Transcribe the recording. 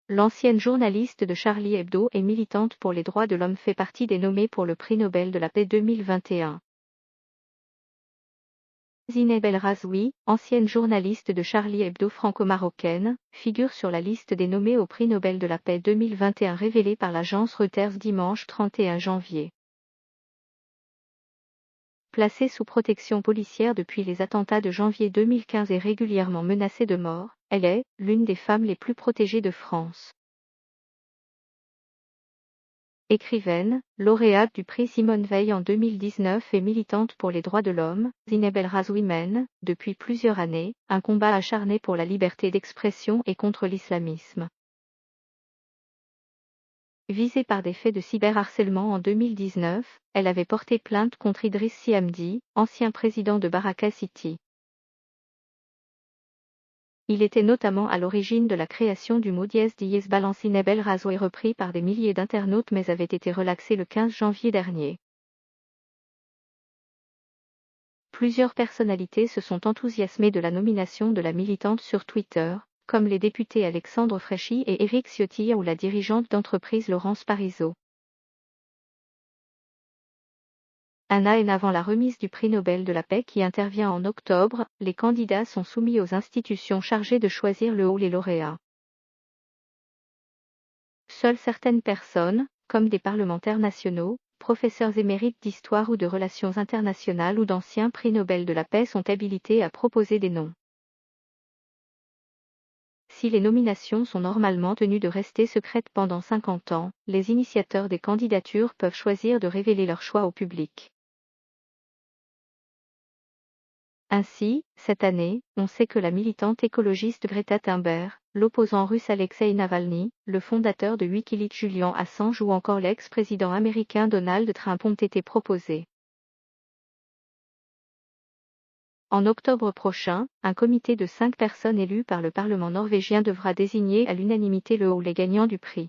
l'ancienne journaliste de Charlie Hebdo et militante pour les droits de l'homme fait partie des nommés pour le prix Nobel de la paix 2021. Zineb El Razoui, ancienne journaliste de Charlie Hebdo franco-marocaine, figure sur la liste des nommés au prix Nobel de la paix 2021 révélée par l'agence Reuters dimanche 31 janvier. Placée sous protection policière depuis les attentats de janvier 2015 et régulièrement menacée de mort, elle est l'une des femmes les plus protégées de France. Écrivaine, lauréate du prix Simone Veil en 2019 et militante pour les droits de l'homme, Zineb El Razoui mène, depuis plusieurs années, un combat acharné pour la liberté d'expression et contre l'islamisme. Visée par des faits de cyberharcèlement en 2019, elle avait porté plainte contre Idriss Sy Hamdi, ancien président de Baraka City. Il était notamment à l'origine de la création du mot dièse balance. Zineb El Razoui repris par des milliers d'internautes mais avait été relaxé le 15 janvier dernier. Plusieurs personnalités se sont enthousiasmées de la nomination de la militante sur Twitter, comme les députés Alexandre Fréchy et Éric Ciotti ou la dirigeante d'entreprise Laurence Parisot. Un an avant la remise du prix Nobel de la paix qui intervient en octobre, les candidats sont soumis aux institutions chargées de choisir le haut les lauréats. Seules certaines personnes, comme des parlementaires nationaux, professeurs émérites d'histoire ou de relations internationales ou d'anciens prix Nobel de la paix sont habilités à proposer des noms. Si les nominations sont normalement tenues de rester secrètes pendant 50 ans, les initiateurs des candidatures peuvent choisir de révéler leur choix au public. Ainsi, cette année, on sait que la militante écologiste Greta Thunberg, l'opposant russe Alexei Navalny, le fondateur de Wikileaks Julian Assange ou encore l'ex-président américain Donald Trump ont été proposés. En octobre prochain, un comité de 5 personnes élues par le Parlement norvégien devra désigner à l'unanimité le ou les gagnants du prix.